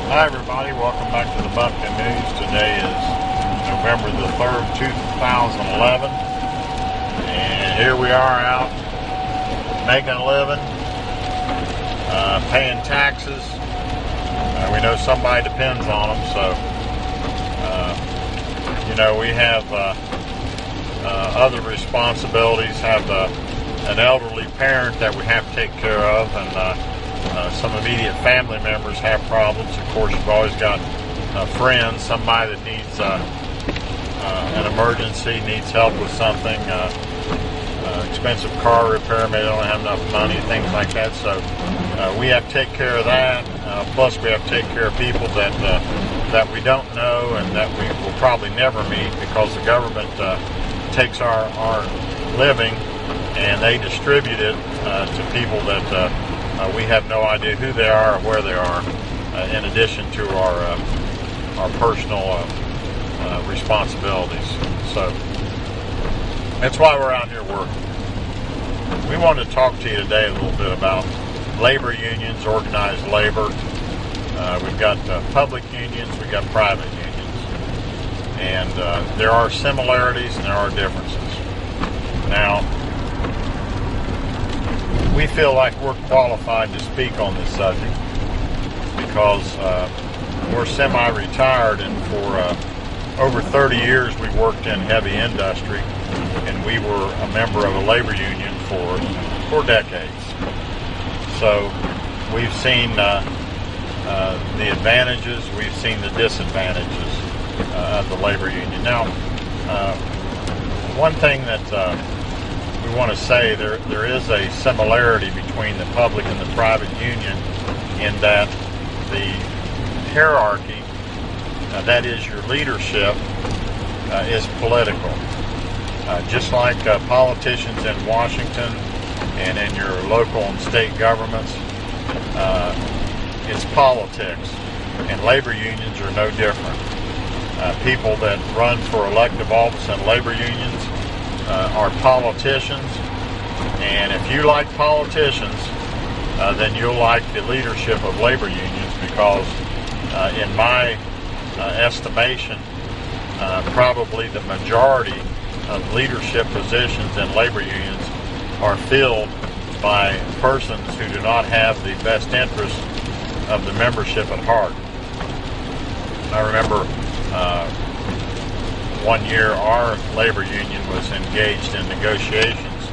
Hi everybody, welcome back to the Bumpkin News. Today is November the 3rd, 2011, and here we are out making a living, paying taxes. We know somebody depends on them, so we have other responsibilities, have an elderly parent that we have to take care of, and some immediate family members have problems. Of course, you've always got friends, somebody that needs an emergency, needs help with something, expensive car repair, maybe they don't have enough money, things like that. So we have to take care of that. Plus, we have to take care of people that we don't know and that we will probably never meet, because the government takes our living and they distribute it to people that we have no idea who they are or where they are, in addition to our personal responsibilities. So that's why we're out here working. We want to talk to you today a little bit about labor unions, organized labor. We've got public unions, we've got private unions. And there are similarities and there are differences. Now, we feel like we're qualified to speak on this subject because we're semi-retired, and for over 30 years we worked in heavy industry, and we were a member of a labor union for decades. So we've seen the advantages, we've seen the disadvantages of the labor union. Now, one thing that we want to say, there is a similarity between the public and the private union in that the hierarchy, that is your leadership, is political. Just like politicians in Washington and in your local and state governments, it's politics, and labor unions are no different. People that run for elective office in labor unions are politicians, and if you like politicians, then you'll like the leadership of labor unions, because in my estimation, probably the majority of leadership positions in labor unions are filled by persons who do not have the best interests of the membership at heart. I remember one year our labor union was engaged in negotiations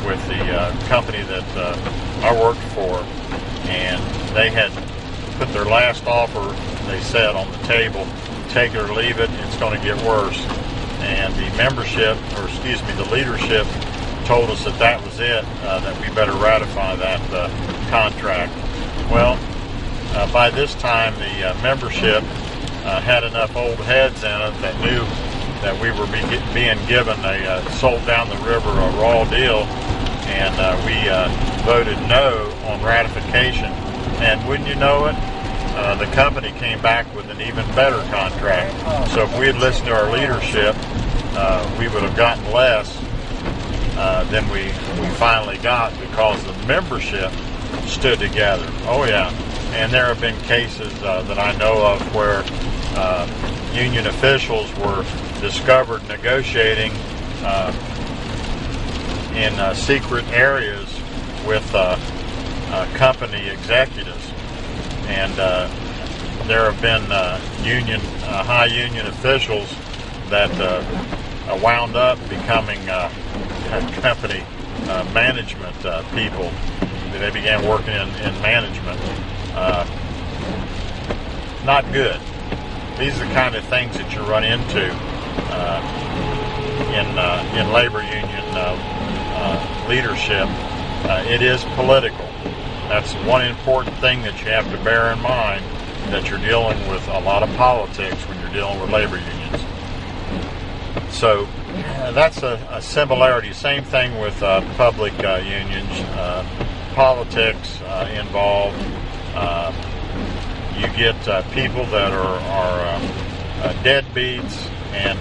with the company that I worked for, and they had put their last offer, they said, on the table: take it or leave it, it's going to get worse. And the the leadership told us that was it, that we better ratify that contract. Well, by this time the membership had enough old heads in it that knew that we were being given a sold down the river a raw deal, and we voted no on ratification. And wouldn't you know it, the company came back with an even better contract. So if we had listened to our leadership, we would have gotten less than we finally got, because the membership stood together. Oh yeah, and there have been cases that I know of where union officials were discovered negotiating in secret areas with company executives, and there have been high union officials that wound up becoming company management people. They began working in management. Not good. These are the kind of things that you run into in labor union leadership. It is political. That's one important thing that you have to bear in mind, that you're dealing with a lot of politics when you're dealing with labor unions. So that's a similarity. Same thing with public unions. Politics involved. You get people that are deadbeats, and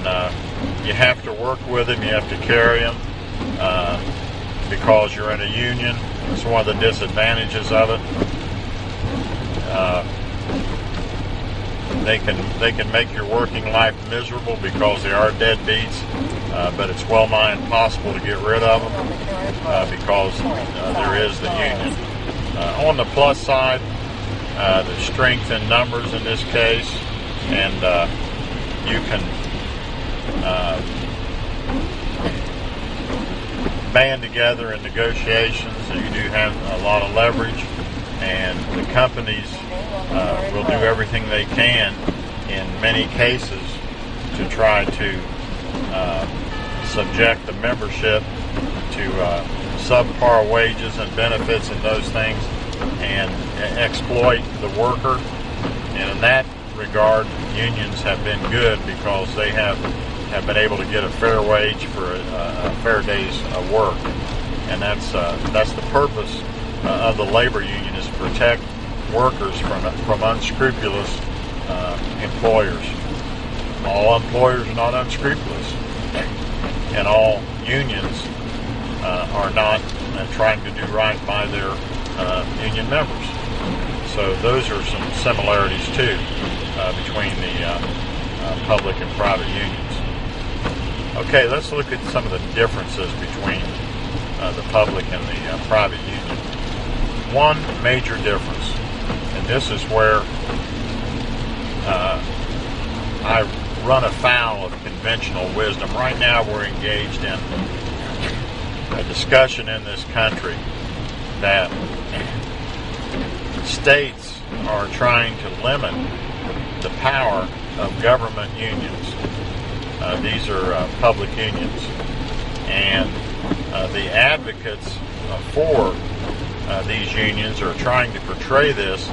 you have to work with them, you have to carry them because you're in a union. It's one of the disadvantages of it. They can make your working life miserable because they are deadbeats, but it's well nigh impossible to get rid of them because there is the union. On the plus side, the strength in numbers in this case, and you can band together in negotiations, so you do have a lot of leverage, and the companies will do everything they can in many cases to try to subject the membership to subpar wages and benefits and those things, and exploit the worker. And in that regard, unions have been good because they have been able to get a fair wage for a fair day's work. And that's the purpose of the labor union, is to protect workers from unscrupulous employers. All employers are not unscrupulous, and all unions are not trying to do right by their union members. So those are some similarities too between the public and private unions. Okay, let's look at some of the differences between the public and the private union. One major difference, and this is where I run afoul of conventional wisdom. Right now we're engaged in a discussion in this country that states are trying to limit the power of government unions. These are public unions. And the advocates for these unions are trying to portray this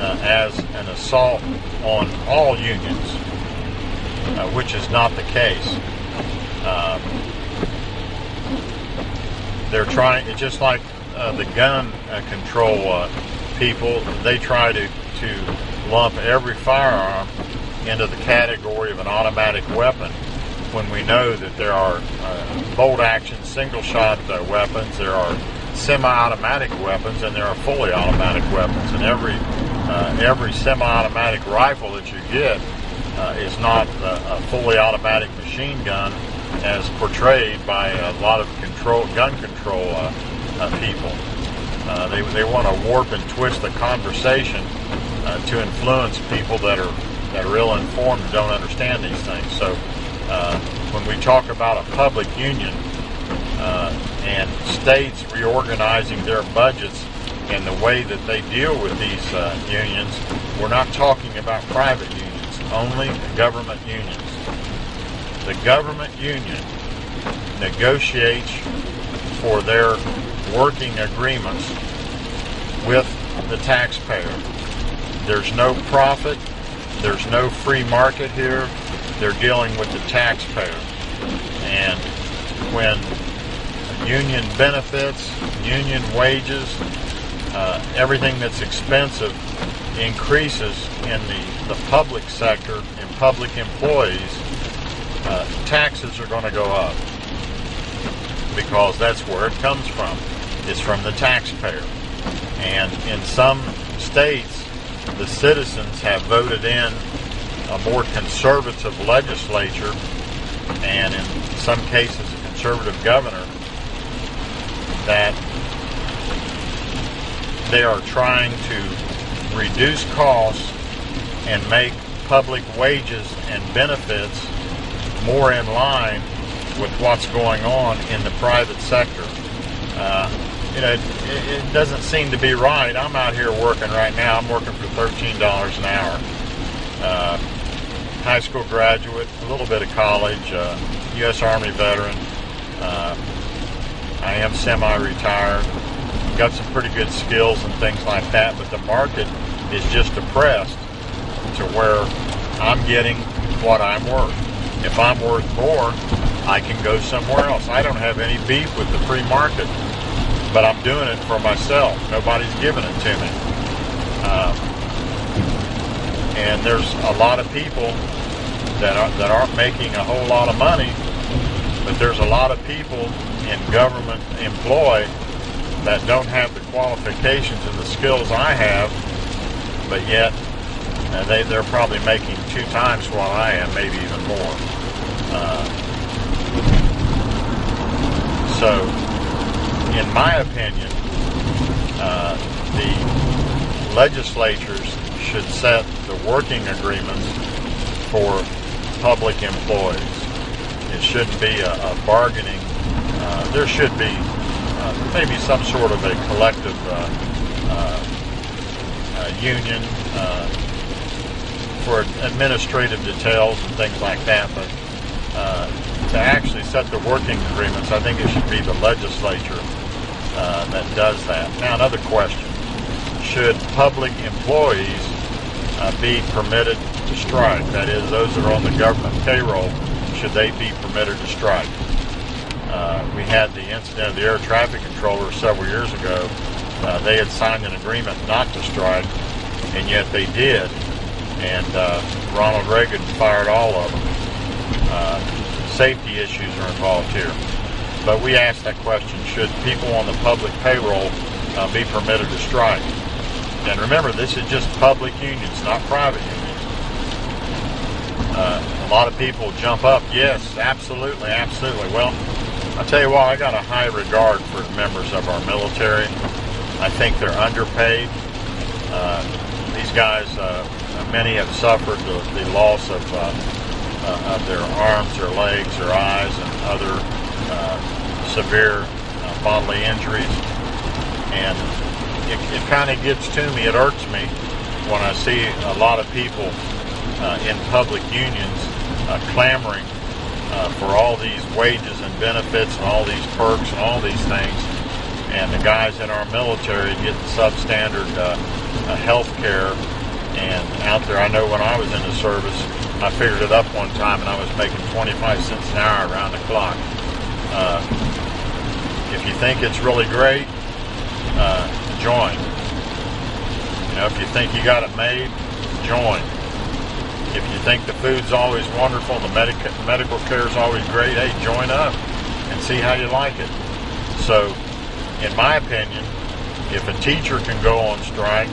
as an assault on all unions, which is not the case. They're trying, it's just like the gun control people, they try to lump every firearm into the category of an automatic weapon, when we know that there are bolt action single shot weapons, there are semi-automatic weapons, and there are fully automatic weapons. And every semi-automatic rifle that you get is not a fully automatic machine gun as portrayed by a lot of gun control people. They want to warp and twist the conversation to influence people that are ill-informed and don't understand these things. So when we talk about a public union and states reorganizing their budgets and the way that they deal with these unions, we're not talking about private unions, only government unions. The government union negotiates for their working agreements with the taxpayer. There's no profit, there's no free market here. They're dealing with the taxpayer. And when union benefits, union wages, everything that's expensive increases in the public sector, in public employees, taxes are going to go up, because that's where it comes from. It's from the taxpayer. And in some states, the citizens have voted in a more conservative legislature, and in some cases a conservative governor, that they are trying to reduce costs and make public wages and benefits more in line with what's going on in the private sector. It doesn't seem to be right. I'm out here working right now. I'm working for $13 an hour. High school graduate, a little bit of college, U.S. Army veteran. I am semi-retired. Got some pretty good skills and things like that, but the market is just depressed to where I'm getting what I'm worth. If I'm worth more, I can go somewhere else. I don't have any beef with the free market, but I'm doing it for myself. Nobody's giving it to me. And there's a lot of people that aren't making a whole lot of money, but there's a lot of people in government employ that don't have the qualifications and the skills I have, but yet They're probably making 2 times what I am, maybe even more. So, in my opinion, the legislatures should set the working agreements for public employees. It shouldn't be a bargaining. There should be maybe some sort of a collective union for administrative details and things like that, but to actually set the working agreements, I think it should be the legislature that does that. Now, another question: should public employees be permitted to strike? That is, those that are on the government payroll, should they be permitted to strike? We had the incident of the air traffic controller several years ago. They had signed an agreement not to strike, and yet they did. And Ronald Reagan fired all of them. Safety issues are involved here. But we asked that question: should people on the public payroll be permitted to strike? And remember, this is just public unions, not private unions. A lot of people jump up, yes, absolutely, absolutely. Well, I'll tell you what, I got a high regard for members of our military. I think they're underpaid. These guys, many have suffered the loss of their arms, their legs, their eyes, and other severe bodily injuries. And it kind of gets to me, it irks me when I see a lot of people in public unions clamoring for all these wages and benefits and all these perks and all these things, and the guys in our military getting substandard health care. And out there, I know when I was in the service, I figured it up one time and I was making 25 cents an hour around the clock. If you think it's really great, join. You know, if you think you got it made, join. If you think the food's always wonderful, the medical care is always great, hey, join up and see how you like it. So, in my opinion, if a teacher can go on strike,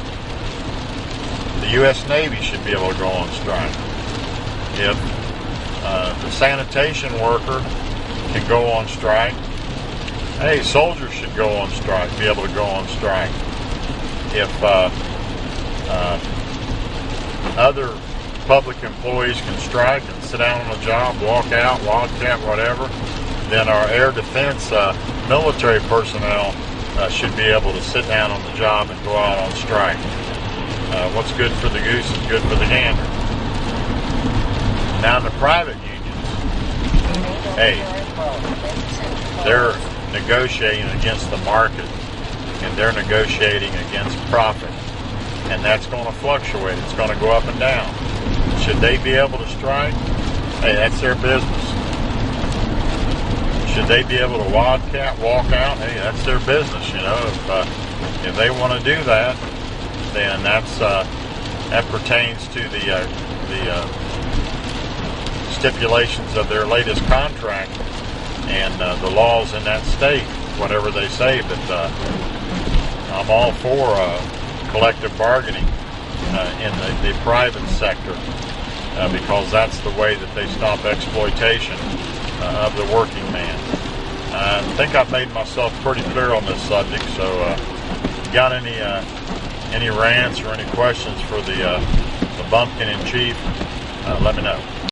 the U.S. Navy should be able to go on strike. If the sanitation worker can go on strike, hey, soldiers should go on strike, be able to go on strike. If other public employees can strike and sit down on a job, walk out, wildcat, whatever, then our air defense military personnel should be able to sit down on the job and go out on strike. What's good for the goose is good for the gander. Now in the private unions, hey, they're negotiating against the market, and they're negotiating against profit, and that's going to fluctuate. It's going to go up and down. Should they be able to strike? Hey, that's their business. Should they be able to wildcat, walk out? Hey, that's their business. You know, if they want to do that, then that pertains to the stipulations of their latest contract and the laws in that state, whatever they say. But I'm all for collective bargaining in the private sector because that's the way that they stop exploitation of the working man. I think I've made myself pretty clear on this subject. So, got any rants or any questions for the Bumpkin in Chief? Let me know.